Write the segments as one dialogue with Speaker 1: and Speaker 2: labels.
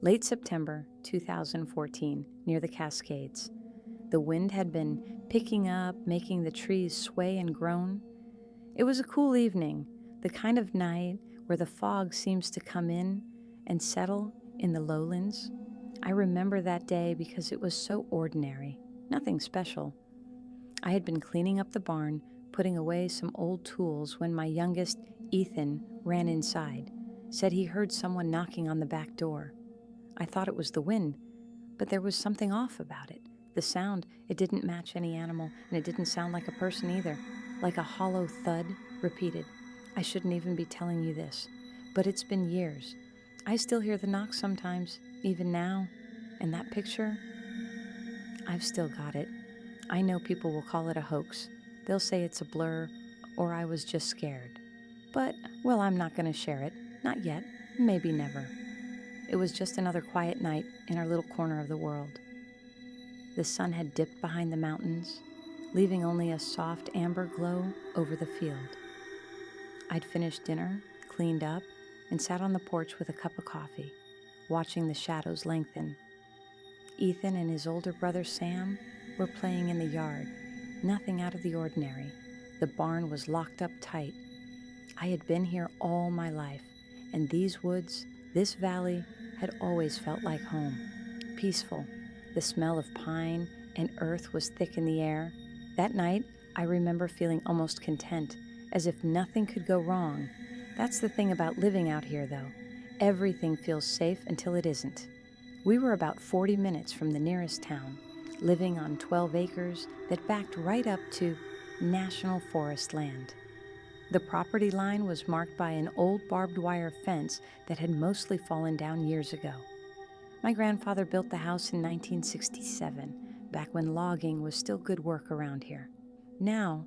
Speaker 1: Late September 2014, near the Cascades. The wind had been picking up, making the trees sway and groan. It was a cool evening, the kind of night where the fog seems to come in and settle in the lowlands. I remember that day because it was so ordinary, nothing special. I had been cleaning up the barn, putting away some old tools when my youngest, Ethan, ran inside, said he heard someone knocking on the back door. I thought it was the wind, but there was something off about it. The sound, it didn't match any animal, and it didn't sound like a person either, like a hollow thud repeated. I shouldn't even be telling you this, but it's been years. I still hear the knocks sometimes, even now, and that picture, I've still got it. I know people will call it a hoax. They'll say it's a blur, or I was just scared. But, well, I'm not going to share it. Not yet. Maybe never. It was just another quiet night in our little corner of the world. The sun had dipped behind the mountains, leaving only a soft amber glow over the field. I'd finished dinner, cleaned up, and sat on the porch with a cup of coffee, watching the shadows lengthen. Ethan and his older brother Sam were playing in the yard, nothing out of the ordinary. The barn was locked up tight. I had been here all my life, and these woods, this valley, had always felt like home. Peaceful. The smell of pine and earth was thick in the air. That night, I remember feeling almost content, as if nothing could go wrong. That's the thing about living out here, though. Everything feels safe until it isn't. We were about 40 minutes from the nearest town, living on 12 acres that backed right up to National Forest land. The property line was marked by an old barbed wire fence that had mostly fallen down years ago. My grandfather built the house in 1967, back when logging was still good work around here. Now,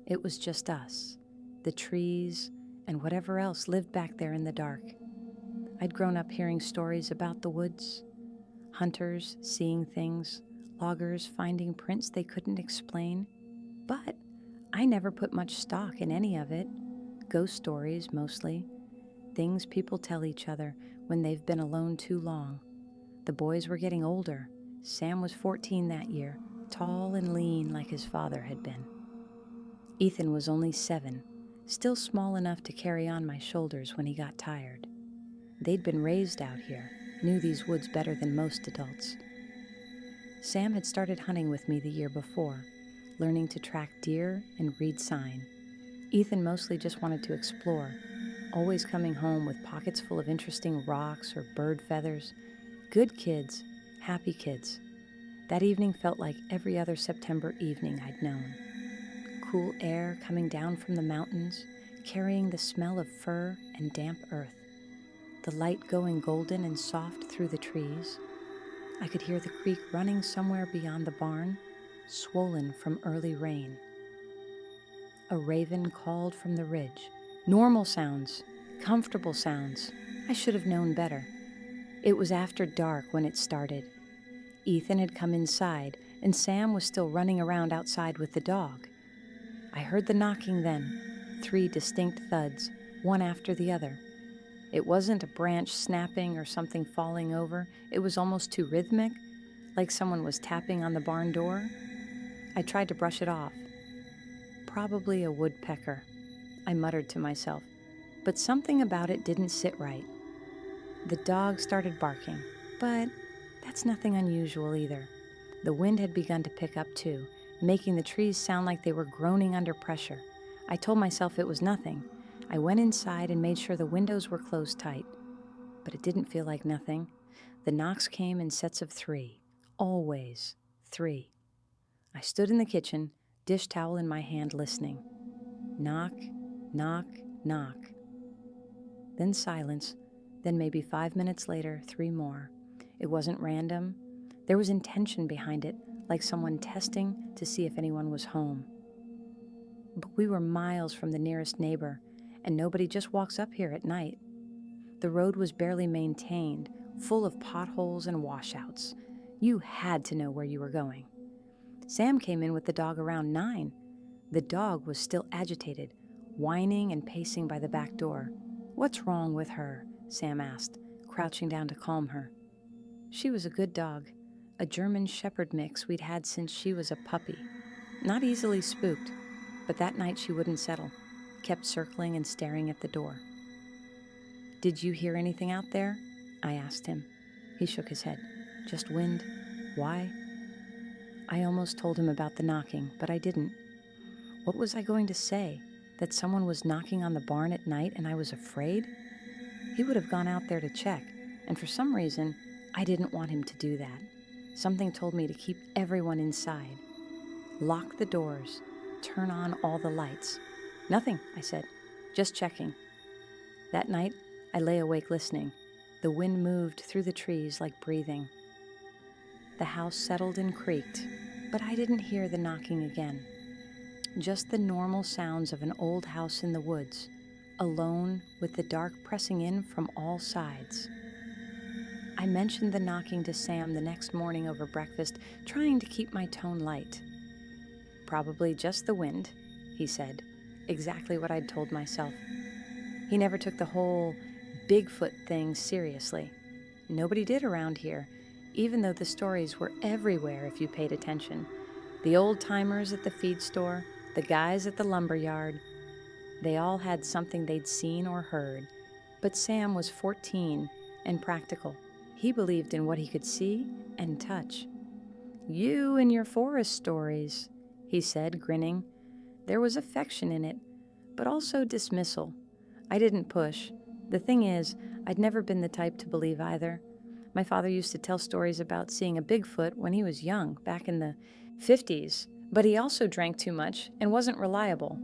Speaker 1: it was just us, the trees, and whatever else lived back there in the dark. I'd grown up hearing stories about the woods, hunters seeing things, loggers finding prints they couldn't explain, but I never put much stock in any of it. Ghost stories, mostly. Things people tell each other when they've been alone too long. The boys were getting older. Sam was 14 that year, tall and lean like his father had been. Ethan was only 7, still small enough to carry on my shoulders when he got tired. They'd been raised out here, knew these woods better than most adults. Sam had started hunting with me the year before, learning to track deer and read sign. Ethan mostly just wanted to explore, always coming home with pockets full of interesting rocks or bird feathers. Good kids, happy kids. That evening felt like every other September evening I'd known. Cool air coming down from the mountains, carrying the smell of fir and damp earth. The light going golden and soft through the trees. I could hear the creek running somewhere beyond the barn, swollen from early rain. A raven called from the ridge. Normal sounds, comfortable sounds. I should have known better. It was after dark when it started. Ethan had come inside, and Sam was still running around outside with the dog. I heard the knocking then, 3 distinct thuds, one after the other. It wasn't a branch snapping or something falling over. It was almost too rhythmic, like someone was tapping on the barn door. I tried to brush it off. Probably a woodpecker, I muttered to myself, but something about it didn't sit right. The dog started barking, but that's nothing unusual either. The wind had begun to pick up too, making the trees sound like they were groaning under pressure. I told myself it was nothing. I went inside and made sure the windows were closed tight, but it didn't feel like nothing. The knocks came in sets of 3, always 3. I stood in the kitchen, dish towel in my hand, listening. Knock, knock, knock. Then silence, then maybe 5 minutes later, 3 more. It wasn't random. There was intention behind it, like someone testing to see if anyone was home. But we were miles from the nearest neighbor, and nobody just walks up here at night. The road was barely maintained, full of potholes and washouts. You had to know where you were going. Sam came in with the dog around 9. The dog was still agitated, whining and pacing by the back door. "What's wrong with her?" Sam asked, crouching down to calm her. She was a good dog, a German Shepherd mix we'd had since she was a puppy. Not easily spooked, but that night she wouldn't settle, kept circling and staring at the door. "Did you hear anything out there?" I asked him. He shook his head. "Just wind. Why?" I almost told him about the knocking, but I didn't. What was I going to say? That someone was knocking on the barn at night and I was afraid? He would have gone out there to check, and for some reason, I didn't want him to do that. Something told me to keep everyone inside. Lock the doors. Turn on all the lights. "Nothing," I said. "Just checking." That night, I lay awake listening. The wind moved through the trees like breathing. The house settled and creaked, but I didn't hear the knocking again. Just the normal sounds of an old house in the woods, alone with the dark pressing in from all sides. I mentioned the knocking to Sam the next morning over breakfast, trying to keep my tone light. "Probably just the wind," he said, exactly what I'd told myself. He never took the whole Bigfoot thing seriously. Nobody did around here, even though the stories were everywhere if you paid attention. The old-timers at the feed store, the guys at the lumber yard, they all had something they'd seen or heard. But Sam was 14 and practical. He believed in what he could see and touch. "You and your forest stories," he said, grinning. There was affection in it, but also dismissal. I didn't push. The thing is, I'd never been the type to believe either. My father used to tell stories about seeing a Bigfoot when he was young, back in the 50s, but he also drank too much and wasn't reliable.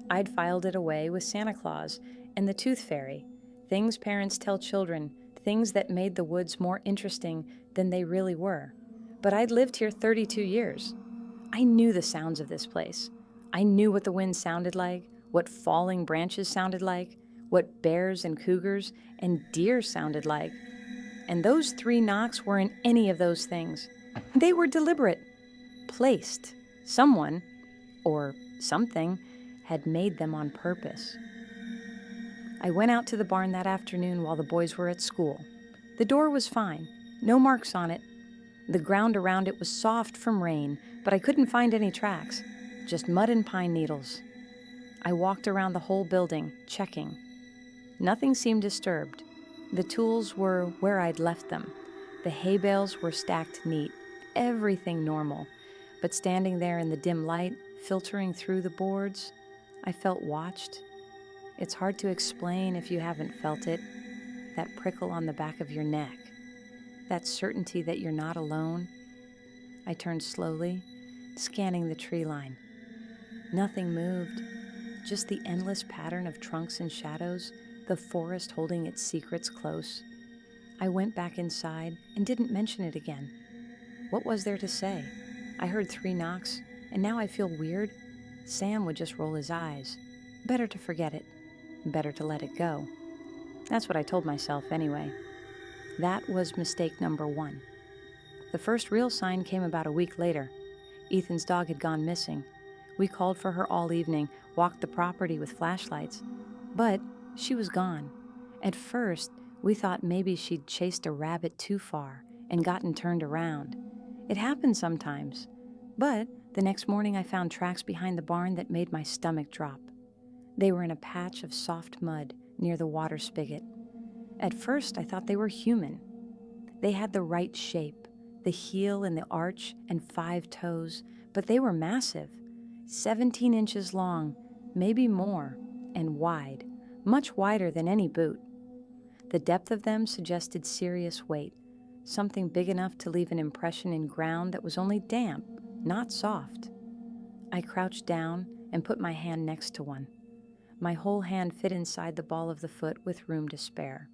Speaker 1: I'd filed it away with Santa Claus and the Tooth Fairy, things parents tell children, things that made the woods more interesting than they really were. But I'd lived here 32 years. I knew the sounds of this place. I knew what the wind sounded like, what falling branches sounded like, what bears and cougars and deer sounded like. And those 3 knocks weren't any of those things. They were deliberate, placed. Someone, or something, had made them on purpose. I went out to the barn that afternoon while the boys were at school. The door was fine, no marks on it. The ground around it was soft from rain, but I couldn't find any tracks, just mud and pine needles. I walked around the whole building, checking. Nothing seemed disturbed. The tools were where I'd left them. The hay bales were stacked neat, everything normal. But standing there in the dim light, filtering through the boards, I felt watched. It's hard to explain if you haven't felt it. That prickle on the back of your neck. That certainty that you're not alone. I turned slowly, scanning the tree line. Nothing moved, just the endless pattern of trunks and shadows, the forest holding its secrets close. I went back inside and didn't mention it again. What was there to say? I heard 3 knocks, and now I feel weird. Sam would just roll his eyes. Better to forget it. Better to let it go. That's what I told myself anyway. That was mistake number 1. The first real sign came about a week later. Ethan's dog had gone missing. We called for her all evening, walked the property with flashlights. But she was gone. At first, we thought maybe she'd chased a rabbit too far and gotten turned around. It happened sometimes. But the next morning I found tracks behind the barn that made my stomach drop. They were in a patch of soft mud near the water spigot. At first, I thought they were human. They had the right shape, the heel and the arch and 5 toes, but they were massive, 17 inches long, maybe more, and wide, much wider than any boot. The depth of them suggested serious weight, something big enough to leave an impression in ground that was only damp, not soft. I crouched down and put my hand next to one. My whole hand fit inside the ball of the foot with room to spare.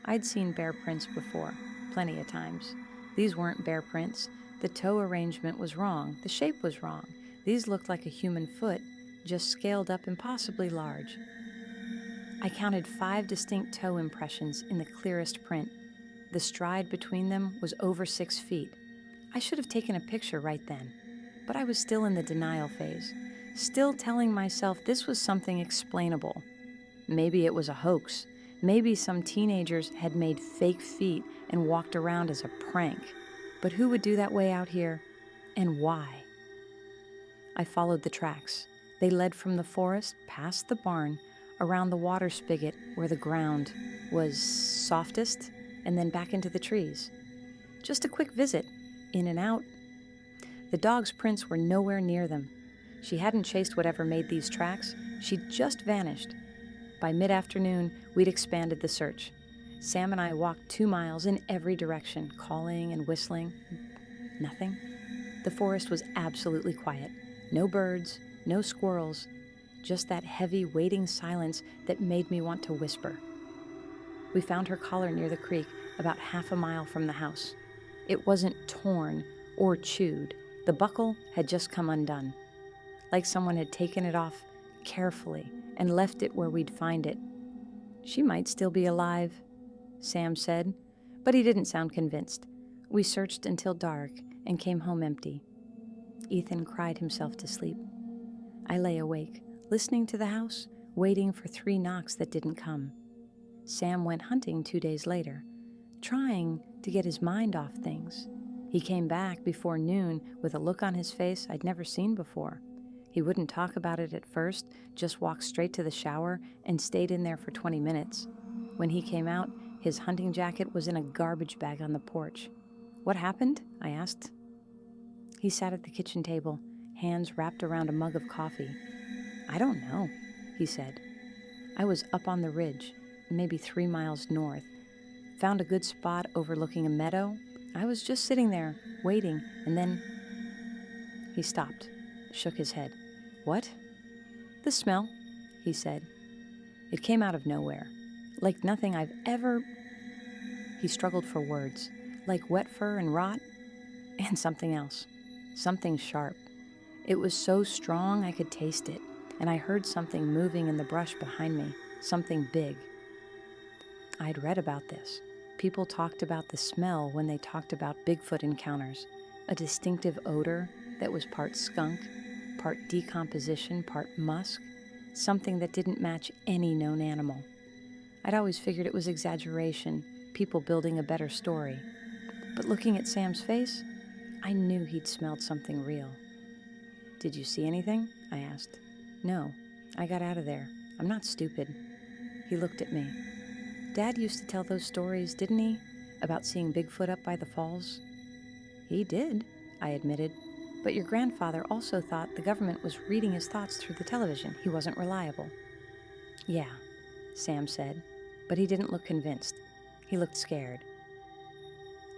Speaker 1: I'd seen bear prints before, plenty of times. These weren't bear prints. The toe arrangement was wrong. The shape was wrong. These looked like a human foot, just scaled up impossibly large. I counted 5 distinct toe impressions in the clearest print. The stride between them was over 6 feet. I should have taken a picture right then, but I was still in the denial phase, still telling myself this was something explainable. Maybe it was a hoax. Maybe some teenagers had made fake feet and walked around as a prank. But who would do that way out here, and why? I followed the tracks. They led from the forest, past the barn, around the water spigot where the ground was softest, and then back into the trees. Just a quick visit, in and out. The dog's prints were nowhere near them. She hadn't chased whatever made these tracks. She'd just vanished. By mid-afternoon, we'd expanded the search. Sam and I walked 2 miles in every direction, calling and whistling. Nothing. The forest was absolutely quiet. No birds, no squirrels, just that heavy, waiting silence that made me want to whisper. We found her collar near the creek, about half a mile from the house. It wasn't torn or chewed. The buckle had just come undone, like someone had taken it off carefully and left it where we'd find it. She might still be alive, Sam said, but he didn't sound convinced. We searched until dark and came home empty. Ethan cried himself to sleep. I lay awake, listening to the house, waiting for 3 knocks that didn't come. Sam went hunting 2 days later, trying to get his mind off things. He came back before noon with a look on his face I'd never seen before. He wouldn't talk about it at first, just walked straight to the shower and stayed in there for 20 minutes. When he came out, his hunting jacket was in a garbage bag on the porch. "What happened?" I asked. He sat at the kitchen table, hands wrapped around a mug of coffee. "I don't know," he said. "I was up on the ridge, maybe 3 miles north. Found a good spot overlooking a meadow. I was just sitting there, waiting, and then..." He stopped, shook his head. "What?" "The smell," he said. "It came out of nowhere, like nothing I've ever..." He struggled for words, like wet fur and rot, and something else, something sharp. It was so strong I could taste it, and I heard something moving in the brush behind me, something big. I'd read about this. People talked about the smell when they talked about Bigfoot encounters, a distinctive odor that was part skunk, part decomposition, part musk, something that didn't match any known animal. I'd always figured it was exaggeration, people building a better story. But looking at Sam's face, I knew he'd smelled something real. "Did you see anything?" I asked. "No, I got out of there. I'm not stupid." He looked at me. "Dad used to tell those stories, didn't he? About seeing Bigfoot up by the falls?" "He did," I admitted. "But your grandfather also thought the government was reading his thoughts through the television. He wasn't reliable." "Yeah," Sam said, but he didn't look convinced. He looked scared.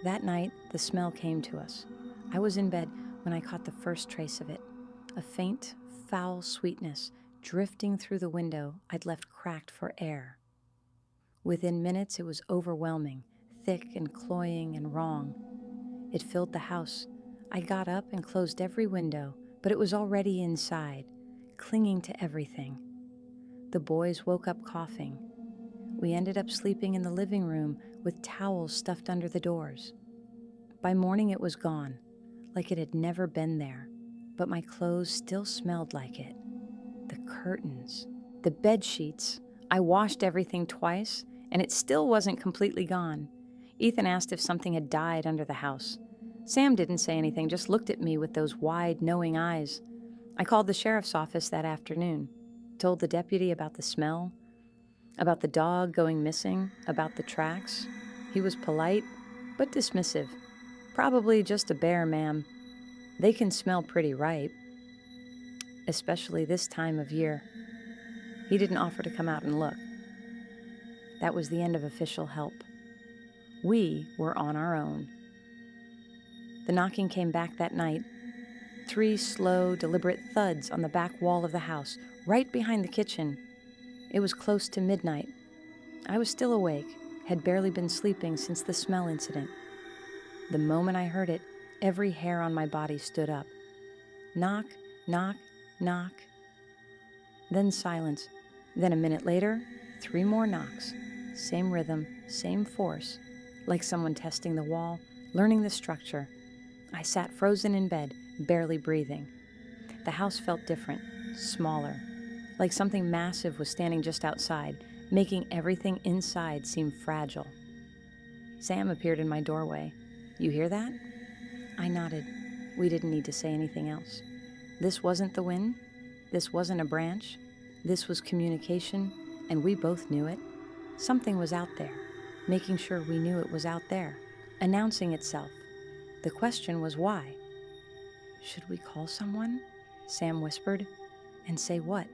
Speaker 1: That night, the smell came to us. I was in bed when I caught the first trace of it, a faint, foul sweetness drifting through the window I'd left cracked for air. Within minutes, it was overwhelming, thick and cloying and wrong. It filled the house. I got up and closed every window, but it was already inside, clinging to everything. The boys woke up coughing. We ended up sleeping in the living room with towels stuffed under the doors. By morning, it was gone, like it had never been there, but my clothes still smelled like it. The curtains, the bed sheets. I washed everything twice, and it still wasn't completely gone. Ethan asked if something had died under the house. Sam didn't say anything, just looked at me with those wide, knowing eyes. I called the sheriff's office that afternoon, told the deputy about the smell, about the dog going missing, about the tracks. He was polite, but dismissive. "Probably just a bear, ma'am. They can smell pretty ripe, especially this time of year." He didn't offer to come out and look. That was the end of official help. We were on our own. The knocking came back that night. 3 slow, deliberate thuds on the back wall of the house, right behind the kitchen. It was close to midnight. I was still awake, had barely been sleeping since the smell incident. The moment I heard it, every hair on my body stood up. Knock, knock, knock. Then silence. Then a minute later, 3 more knocks. Same rhythm, same force, like someone testing the wall, learning the structure. I sat frozen in bed, barely breathing. The house felt different, smaller, like something massive was standing just outside, making everything inside seem fragile. Sam appeared in my doorway. "You hear that?" I nodded. We didn't need to say anything else. This wasn't the wind. This wasn't a branch. This was communication, and we both knew it. Something was out there, making sure we knew it was out there, announcing itself. The question was why. "Should we call someone?" Sam whispered. "And say what?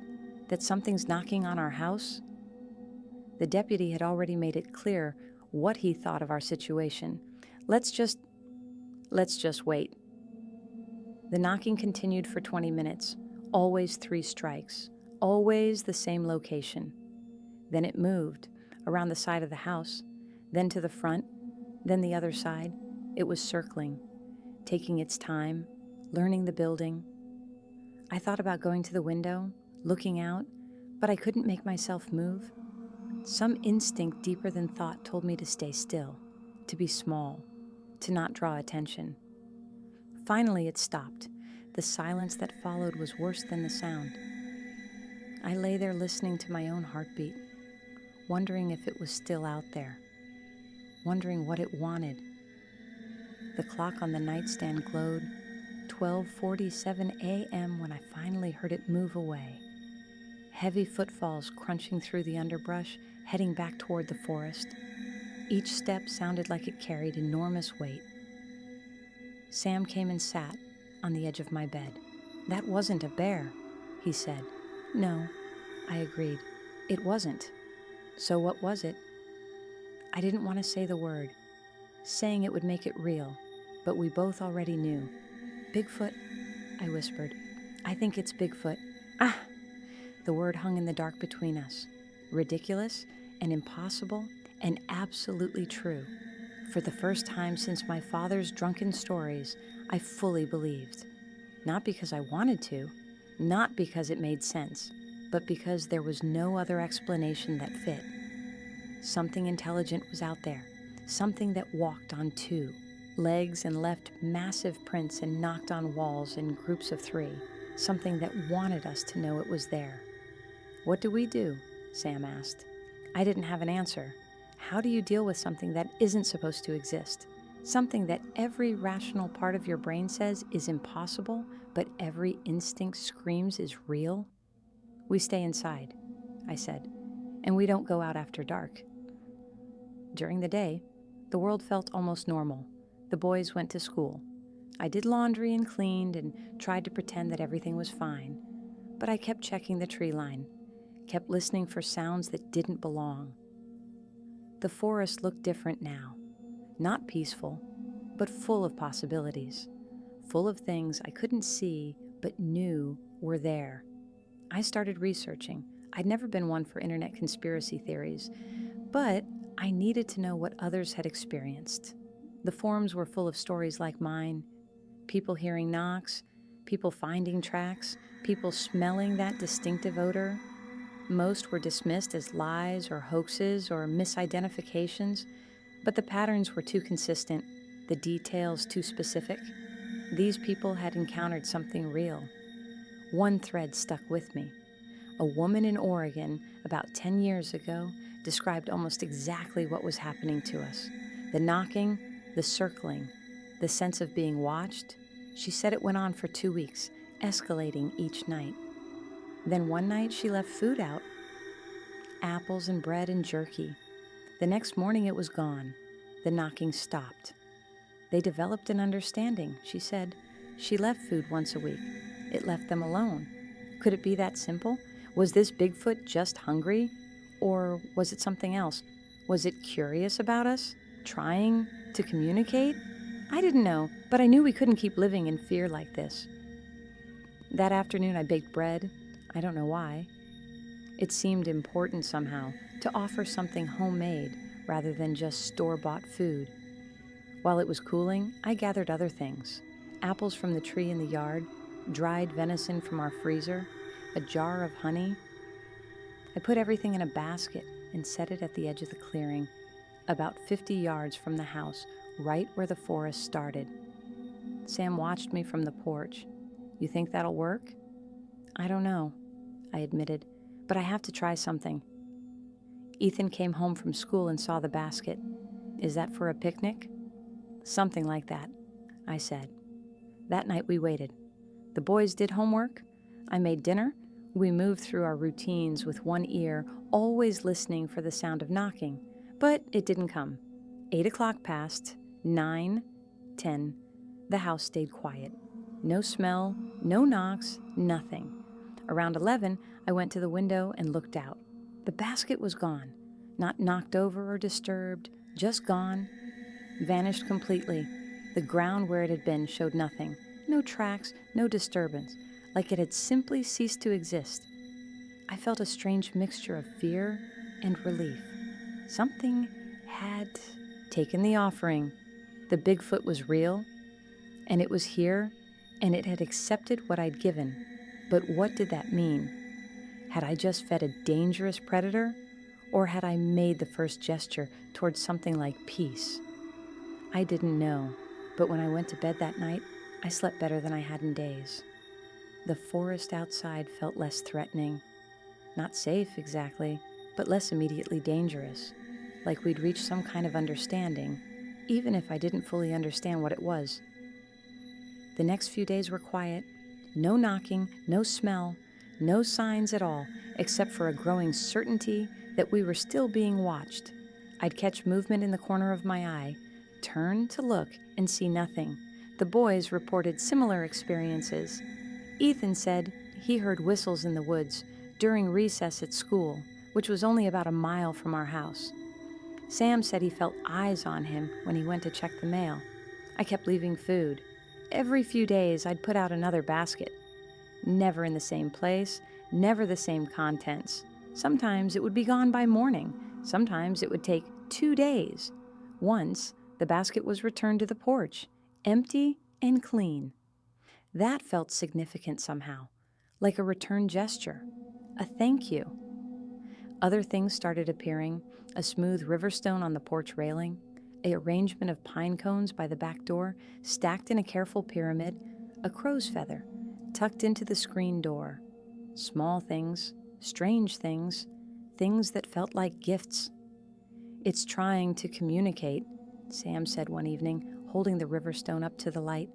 Speaker 1: That something's knocking on our house?" The deputy had already made it clear what he thought of our situation. Let's just wait." The knocking continued for 20 minutes, always 3 strikes, always the same location. Then it moved, around the side of the house, then to the front, then the other side. It was circling, taking its time, learning the building. I thought about going to the window, looking out, but I couldn't make myself move. Some instinct deeper than thought told me to stay still, to be small, to not draw attention. Finally, it stopped. The silence that followed was worse than the sound. I lay there listening to my own heartbeat, wondering if it was still out there, wondering what it wanted. The clock on the nightstand glowed 12:47 a.m. when I finally heard it move away. Heavy footfalls crunching through the underbrush, heading back toward the forest. Each step sounded like it carried enormous weight. Sam came and sat on the edge of my bed. "That wasn't a bear," he said. "No," I agreed. "It wasn't." "So what was it?" I didn't want to say the word. Saying it would make it real, but we both already knew. "Bigfoot," I whispered. "I think it's Bigfoot." "Ah!" The word hung in the dark between us. Ridiculous and impossible and absolutely true. For the first time since my father's drunken stories, I fully believed. Not because I wanted to, not because it made sense, but because there was no other explanation that fit. Something intelligent was out there, something that walked on 2 legs and left massive prints and knocked on walls in groups of 3, something that wanted us to know it was there. "What do we do?" Sam asked. I didn't have an answer. How do you deal with something that isn't supposed to exist? Something that every rational part of your brain says is impossible, but every instinct screams is real? "We stay inside," I said, "and we don't go out after dark." During the day, the world felt almost normal. The boys went to school. I did laundry and cleaned and tried to pretend that everything was fine, but I kept checking the tree line, kept listening for sounds that didn't belong. The forest looked different now. Not peaceful, but full of possibilities. Full of things I couldn't see but knew were there. I started researching. I'd never been one for internet conspiracy theories, but I needed to know what others had experienced. The forums were full of stories like mine. People hearing knocks, people finding tracks, people smelling that distinctive odor. Most were dismissed as lies or hoaxes or misidentifications, but the patterns were too consistent, the details too specific. These people had encountered something real. One thread stuck with me. A woman in Oregon about 10 years ago described almost exactly what was happening to us. The knocking, the circling, the sense of being watched. She said it went on for 2 weeks, escalating each night. Then one night she left food out. Apples and bread and jerky. The next morning it was gone. The knocking stopped. They developed an understanding, she said. She left food once a week. It left them alone. Could it be that simple? Was this Bigfoot just hungry? Or was it something else? Was it curious about us? Trying to communicate? I didn't know, but I knew we couldn't keep living in fear like this. That afternoon I baked bread. I don't know why. It seemed important somehow to offer something homemade rather than just store-bought food. While it was cooling, I gathered other things. Apples from the tree in the yard, dried venison from our freezer, a jar of honey. I put everything in a basket and set it at the edge of the clearing, about 50 yards from the house, right where the forest started. Sam watched me from the porch. "You think that'll work?" "I don't know," I admitted, "but I have to try something." Ethan came home from school and saw the basket. Is that for a picnic?" "Something like that," I said. That night we waited. The boys did homework. I made dinner. We moved through our routines with one ear, always listening for the sound of knocking. But it didn't come. 8 o'clock passed, 9, 10. The house stayed quiet. No smell, no knocks, nothing. Around 11, I went to the window and looked out. The basket was gone. Not knocked over or disturbed, just gone. Vanished completely. The ground where it had been showed nothing. No tracks, no disturbance, like it had simply ceased to exist. I felt a strange mixture of fear and relief. Something had taken the offering. The Bigfoot was real, and it was here, and it had accepted what I'd given. But what did that mean? Had I just fed a dangerous predator, or had I made the first gesture towards something like peace? I didn't know, but when I went to bed that night, I slept better than I had in days. The forest outside felt less threatening. Not safe exactly, but less immediately dangerous. Like we'd reached some kind of understanding, even if I didn't fully understand what it was. The next few days were quiet. No knocking, no smell, no signs at all, except for a growing certainty that we were still being watched. I'd catch movement in the corner of my eye, turn to look, and see nothing. The boys reported similar experiences. Ethan said he heard whistles in the woods during recess at school, which was only about a mile from our house. Sam said he felt eyes on him when he went to check the mail. I kept leaving food. Every few days, I'd put out another basket. Never in the same place, never the same contents. Sometimes it would be gone by morning. Sometimes it would take 2 days. Once, the basket was returned to the porch, empty and clean. That felt significant somehow, like a return gesture, a thank you. Other things started appearing, a smooth river stone on the porch railing, an arrangement of pine cones by the back door, stacked in a careful pyramid, a crow's feather, tucked into the screen door. Small things, strange things, things that felt like gifts. "It's trying to communicate," Sam said one evening, holding the river stone up to the light.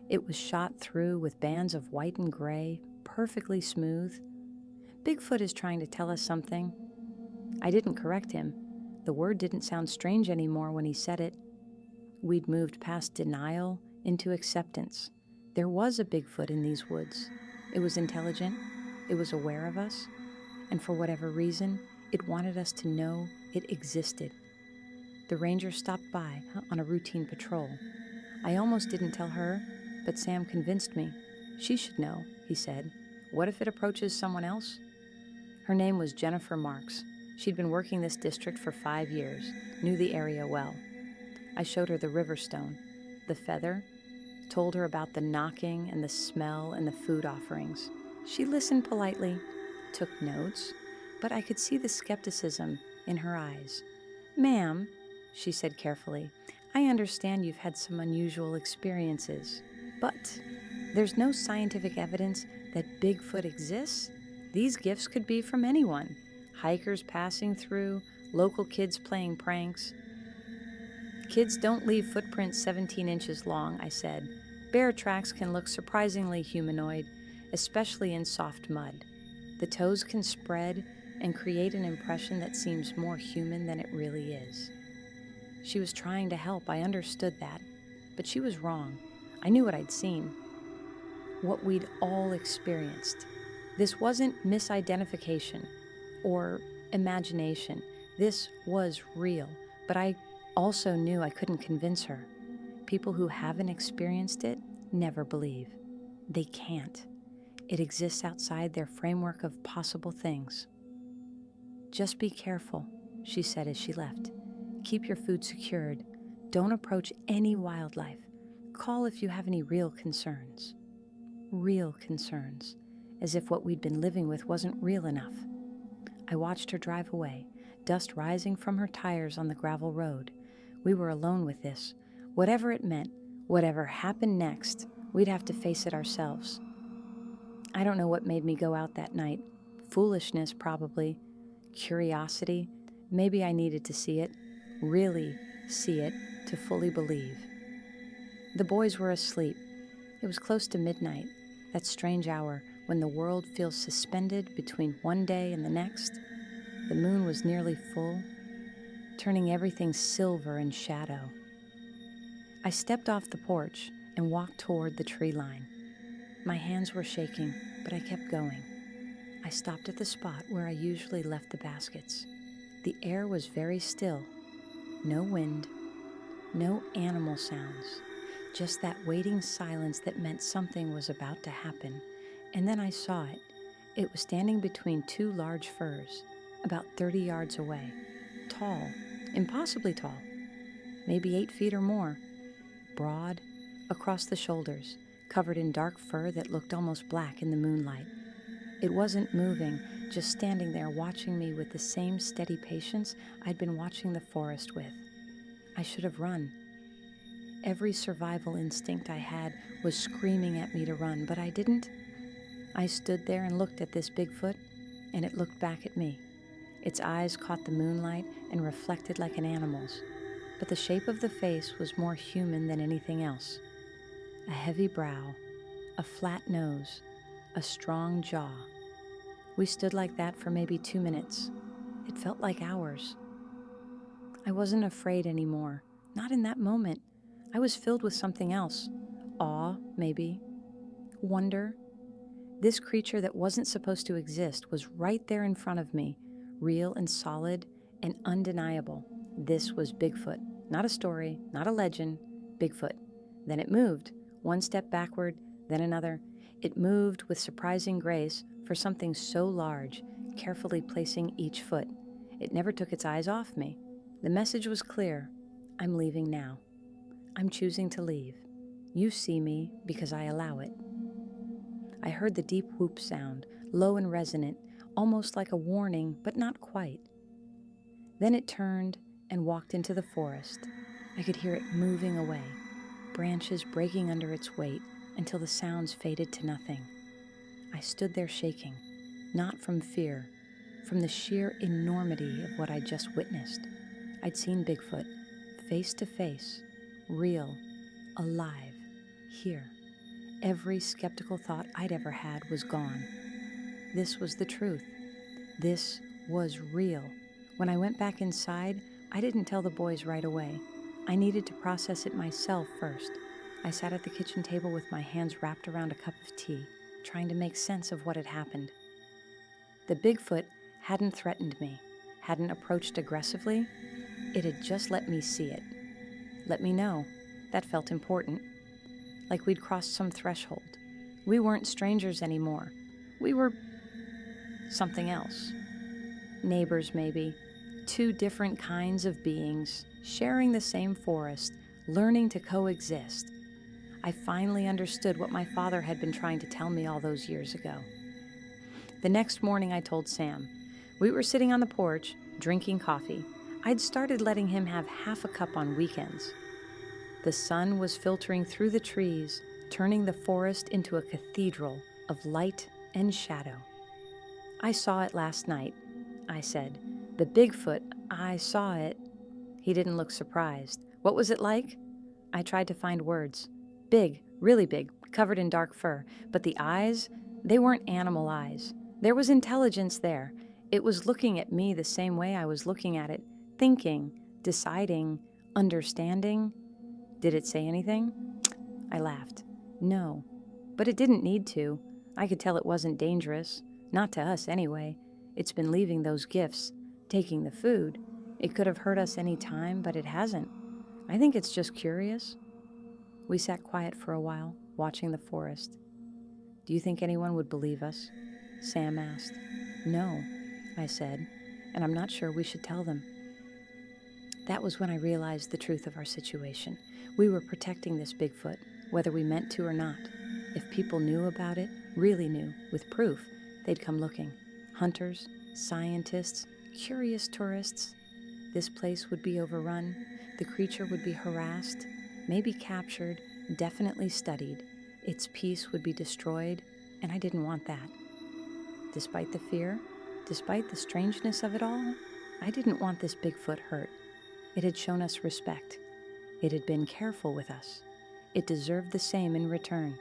Speaker 1: It was shot through with bands of white and gray, perfectly smooth. "Bigfoot is trying to tell us something." I didn't correct him. The word didn't sound strange anymore when he said it. We'd moved past denial into acceptance. There was a Bigfoot in these woods. It was intelligent. It was aware of us. And for whatever reason, it wanted us to know it existed. The ranger stopped by on a routine patrol. I almost didn't tell her, but Sam convinced me. "She should know," he said. "What if it approaches someone else?" Her name was Jennifer Marks. She'd been working this district for 5 years, knew the area well. I showed her the river stone, the feather, told her about the knocking and the smell and the food offerings. She listened politely, took notes, but I could see the skepticism in her eyes. "Ma'am," she said carefully, "I understand you've had some unusual experiences, but there's no scientific evidence that Bigfoot exists. These gifts could be from anyone. Hikers passing through, local kids playing pranks." "Kids don't leave footprints 17 inches long," I said. "Bear tracks can look surprisingly humanoid, especially in soft mud. The toes can spread and create an impression that seems more human than it really is." She was trying to help, I understood that, but she was wrong. I knew what I'd seen, what we'd all experienced. This wasn't misidentification or imagination. This was real, but I also knew I couldn't convince her. People who haven't experienced it never believe. They can't. It exists outside their framework of possible things. "Just be careful," she said as she left. "Keep your food secured. Don't approach any wildlife. Call if you have any real concerns." Real concerns, as if what we'd been living with wasn't real enough. I watched her drive away, dust rising from her tires on the gravel road. We were alone with this. Whatever it meant, whatever happened next, we'd have to face it ourselves. I don't know what made me go out that night. Foolishness, probably. Curiosity. Maybe I needed to see it. Really see it, to fully believe. The boys were asleep. It was close to midnight, that strange hour when the world feels suspended between one day and the next. The moon was nearly full, turning everything silver in shadow. I stepped off the porch and walked toward the tree line. My hands were shaking, but I kept going. I stopped at the spot where I usually left the baskets. The air was very still. No wind, no animal sounds, just that waiting silence that meant something was about to happen. And then I saw it. It was standing between two large firs, about 30 yards away. Tall, impossibly tall, maybe 8 feet or more. Broad, across the shoulders, covered in dark fur that looked almost black in the moonlight. It wasn't moving, just standing there watching me with the same steady patience I'd been watching the forest with. I should have run. Every survival instinct I had was screaming at me to run, but I didn't. I stood there and looked at this Bigfoot, and it looked back at me. Its eyes caught the moonlight and reflected like an animal's, but the shape of the face was more human than anything else. A heavy brow, a flat nose, a strong jaw. We stood like that for maybe 2 minutes. It felt like hours. I wasn't afraid anymore, not in that moment. I was filled with something else. Awe, maybe. Wonder. This creature that wasn't supposed to exist was right there in front of me, real and solid and undeniable. This was Bigfoot. Not a story, not a legend. Bigfoot. Then it moved, one step backward, then another. It moved with surprising grace for something so large, carefully placing each foot. It never took its eyes off me. The message was clear. I'm leaving now. I'm choosing to leave. You see me because I allow it. I heard the deep whoop sound, low and resonant, almost like a warning, but not quite. Then it turned and walked into the forest. I could hear it moving away, branches breaking under its weight until the sounds faded to nothing. I stood there shaking, not from fear, from the sheer enormity of what I'd just witnessed. I'd seen Bigfoot, face to face, real, alive, here. Every skeptical thought I'd ever had was gone. This was the truth. This was real. When I went back inside, I didn't tell the boys right away. I needed to process it myself first. I sat at the kitchen table with my hands wrapped around a cup of tea, trying to make sense of what had happened. The Bigfoot hadn't threatened me, hadn't approached aggressively. It had just let me see it. Let me know. That felt important. Like we'd crossed some threshold. We weren't strangers anymore. We were something else. Neighbors, maybe. 2 different kinds of beings, sharing the same forest, learning to coexist. I finally understood what my father had been trying to tell me all those years ago. The next morning I told Sam. We were sitting on the porch, drinking coffee. I'd started letting him have half a cup on weekends. The sun was filtering through the trees, turning the forest into a cathedral of light and shadow. I saw it last night, I said. The Bigfoot, I saw it. He didn't look surprised. What was it like? I tried to find words. Big, really big, covered in dark fur. But the eyes, they weren't animal eyes. There was intelligence there. It was looking at me the same way I was looking at it, thinking, deciding, understanding. Did it say anything? I laughed. No, but it didn't need to. I could tell it wasn't dangerous. Not to us, anyway. It's been leaving those gifts, taking the food. It could have hurt us any time, but it hasn't. I think it's just curious. We sat quiet for a while, watching the forest. Do you think anyone would believe us? Sam asked. No, I said, and I'm not sure we should tell them. That was when I realized the truth of our situation. We were protecting this Bigfoot, whether we meant to or not. If people knew about it, really knew, with proof, they'd come looking. Hunters, scientists, curious tourists. This place would be overrun. The creature would be harassed, maybe captured, definitely studied. Its peace would be destroyed, and I didn't want that. Despite the fear, despite the strangeness of it all, I didn't want this Bigfoot hurt. It had shown us respect. It had been careful with us. It deserved the same in return.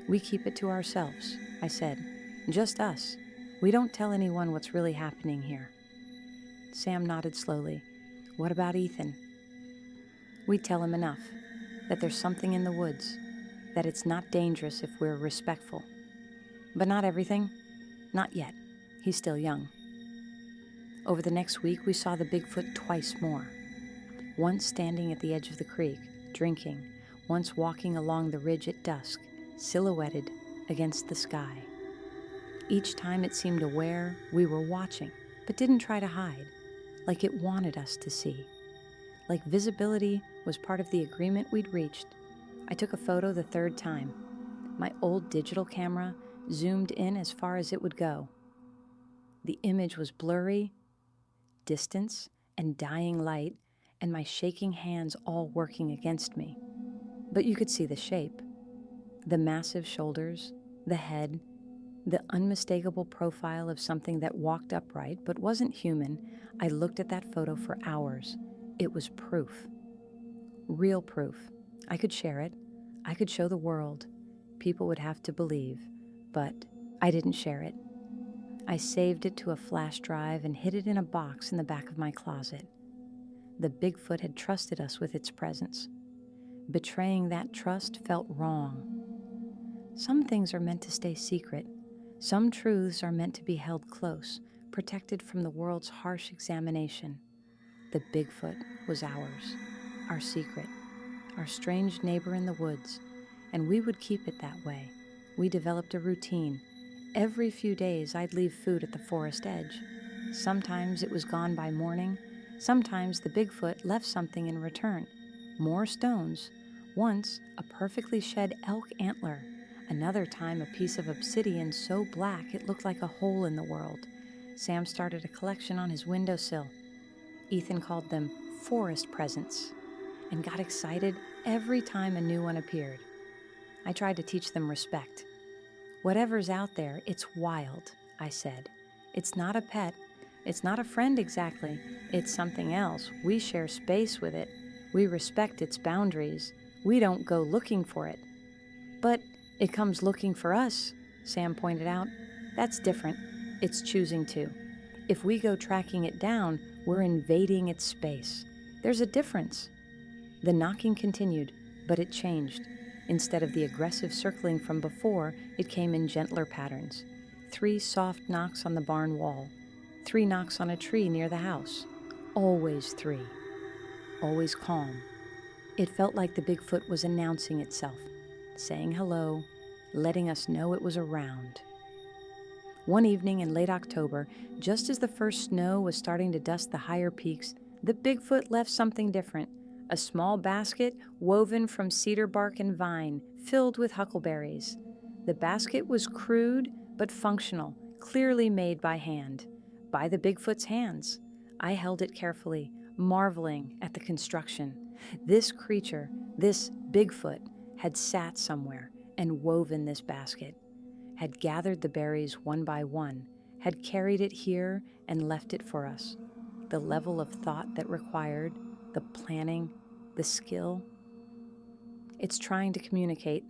Speaker 1: We keep it to ourselves, I said. Just us. We don't tell anyone what's really happening here. Sam nodded slowly. What about Ethan? We tell him enough, that there's something in the woods, that it's not dangerous if we're respectful. But not everything. Not yet. He's still young. Over the next week, we saw the Bigfoot twice more. Once standing at the edge of the creek, drinking, once walking along the ridge at dusk, silhouetted against the sky. Each time it seemed aware we were watching, but didn't try to hide, like it wanted us to see. Like visibility was part of the agreement we'd reached. I took a photo the third time. My old digital camera zoomed in as far as it would go. The image was blurry, distance, and dying light, and my shaking hands all working against me. But you could see the shape. The massive shoulders, the head, the unmistakable profile of something that walked upright but wasn't human. I looked at that photo for hours. It was proof. Real proof. I could share it. I could show the world. People would have to believe. But I didn't share it. I saved it to a flash drive and hid it in a box in the back of my closet. The Bigfoot had trusted us with its presence. Betraying that trust felt wrong. Some things are meant to stay secret. Some truths are meant to be held close, protected from the world's harsh examination. The Bigfoot was ours, our secret, our strange neighbor in the woods, and we would keep it that way. We developed a routine. Every few days I'd leave food at the forest edge. Sometimes it was gone by morning. Sometimes the Bigfoot left something in return. More stones. Once, a perfectly shed elk antler. Another time, a piece of obsidian so black it looked like a hole in the world. Sam started a collection on his windowsill. Ethan called them forest presents and got excited every time a new one appeared. I tried to teach them respect. Whatever's out there, it's wild, I said. It's not a pet. It's not a friend exactly. It's something else. We share space with it. We respect its boundaries. We don't go looking for it. But it comes looking for us, Sam pointed out. That's different. It's choosing to. If we go tracking it down, we're invading its space. There's a difference. The knocking continued, but it changed. Instead of the aggressive circling from before, it came in gentler patterns. 3 soft knocks on the barn wall. 3 knocks on a tree near the house. Always 3. Always calm. It felt like the Bigfoot was announcing itself, saying hello, letting us know it was around. One evening in late October, just as the first snow was starting to dust the higher peaks, the Bigfoot left something different. A small basket woven from cedar bark and vine, filled with huckleberries. The basket was crude but functional, clearly made by hand, by the Bigfoot's hands. I held it carefully, marveling at the construction. This creature, this Bigfoot, had sat somewhere and woven this basket, had gathered the berries one by one, had carried it here and left it for us. The level of thought that required, the planning, the skill. It's trying to communicate,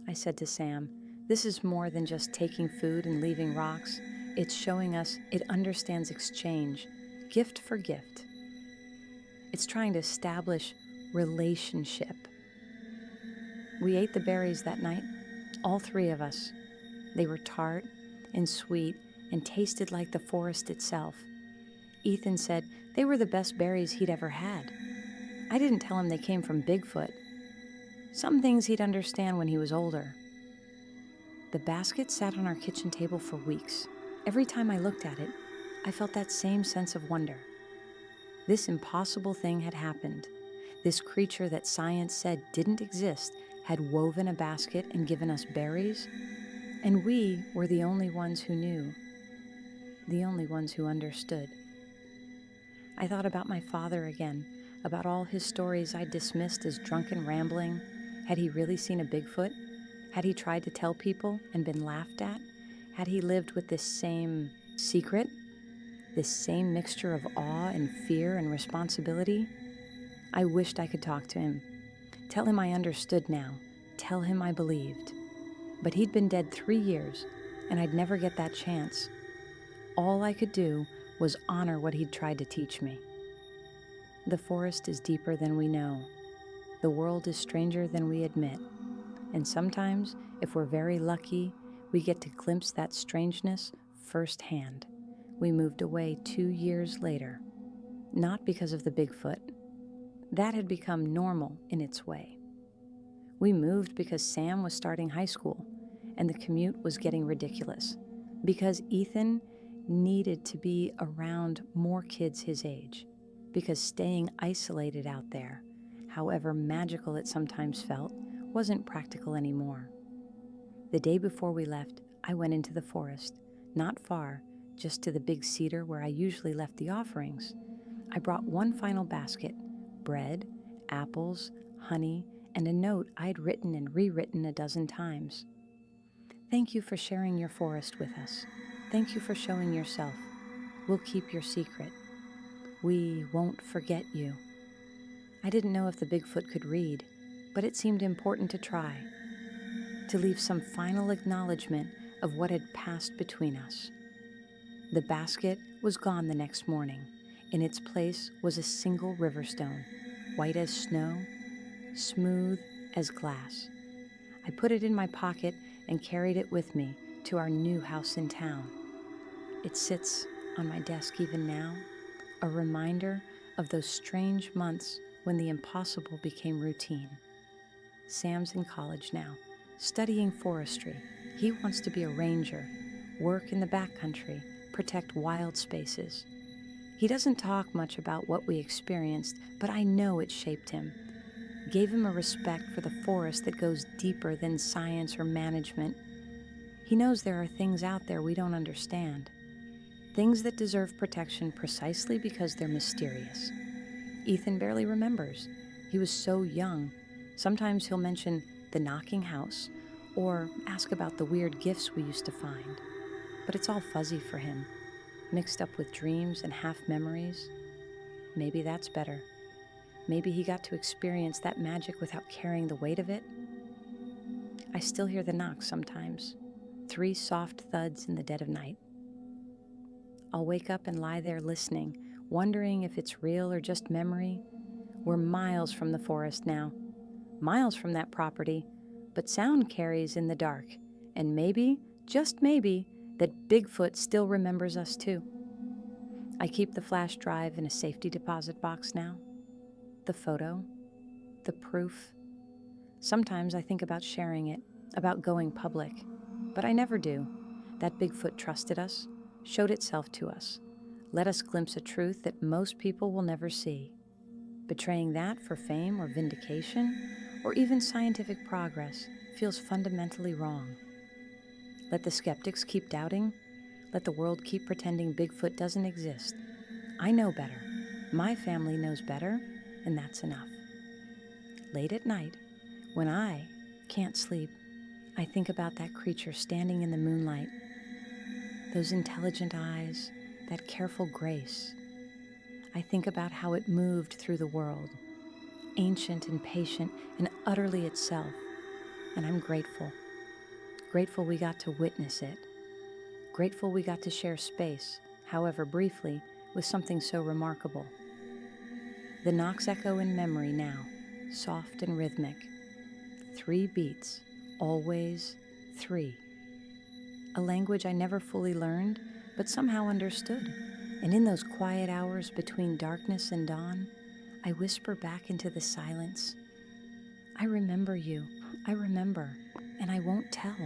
Speaker 1: I said to Sam. This is more than just taking food and leaving rocks. It's showing us it understands exchange, gift for gift. It's trying to establish relationship. We ate the berries that night, all 3 of us. They were tart and sweet and tasted like the forest itself. Ethan said they were the best berries he'd ever had. I didn't tell him they came from Bigfoot. Some things he'd understand when he was older. The basket sat on our kitchen table for weeks. Every time I looked at it, I felt that same sense of wonder. This impossible thing had happened. This creature that science said didn't exist had woven a basket and given us berries, and we were the only ones who knew, the only ones who understood. I thought about my father again, about all his stories I dismissed as drunken rambling. Had he really seen a Bigfoot? Had he tried to tell people and been laughed at? Had he lived with this same secret? this same mixture of awe and fear and responsibility. I wished I could talk to him, tell him I understood now, tell him I believed. But he'd been dead 3 years, and I'd never get that chance. All I could do was honor what he'd tried to teach me. The forest is deeper than we know. The world is stranger than we admit. And sometimes, if we're very lucky, we get to glimpse that strangeness firsthand. We moved away 2 years later, not because of the Bigfoot. That had become normal in its way. We moved because Sam was starting high school, and the commute was getting ridiculous, because Ethan needed to be around more kids his age, because staying isolated out there, however magical it sometimes felt, wasn't practical anymore. The day before we left, I went into the forest, not far, just to the big cedar where I usually left the offerings. I brought one final basket, bread, apples, honey, and a note I'd written and rewritten a dozen times. Thank you for sharing your forest with us. Thank you for showing yourself. We'll keep your secret. We won't forget you. I didn't know if the Bigfoot could read, but it seemed important to try, to leave some final acknowledgement of what had passed between us. The basket was gone the next morning. In its place was a single riverstone, white as snow, smooth as glass. I put it in my pocket and carried it with me to our new house in town. It sits on my desk even now, a reminder of those strange months when the impossible became routine. Sam's in college now, studying forestry. He wants to be a ranger, work in the backcountry, protect wild spaces. He doesn't talk much about what we experienced, but I know it shaped him, gave him a respect for the forest that goes deeper than science or management. He knows there are things out there we don't understand, things that deserve protection precisely because they're mysterious. Ethan barely remembers. He was so young. Sometimes he'll mention the knocking house or ask about the weird gifts we used to find. But it's all fuzzy for him, mixed up with dreams and half memories. Maybe that's better. Maybe he got to experience that magic without carrying the weight of it. I still hear the knocks sometimes, 3 soft thuds in the dead of night. I'll wake up and lie there listening, wondering if it's real or just memory. We're miles from the forest now, miles from that property, but sound carries in the dark, and maybe, just maybe, that Bigfoot still remembers us too. I keep the flash drive in a safety deposit box now. The photo, the proof. Sometimes I think about sharing it, about going public, but I never do. That Bigfoot trusted us, showed itself to us, let us glimpse a truth that most people will never see. Betraying that for fame or vindication, or even scientific progress, feels fundamentally wrong. Let the skeptics keep doubting. Let the world keep pretending Bigfoot doesn't exist. I know better. My family knows better, and that's enough. Late at night, when I can't sleep, I think about that creature standing in the moonlight. Those intelligent eyes, that careful grace. I think about how it moved through the world, ancient and patient and utterly itself, and I'm grateful. Grateful we got to witness it. Grateful we got to share space, however briefly, with something so remarkable. The knocks echo in memory now, soft and rhythmic. 3 beats, always 3. A language I never fully learned, but somehow understood. And in those quiet hours between darkness and dawn, I whisper back into the silence, I remember you, I remember, and I won't tell.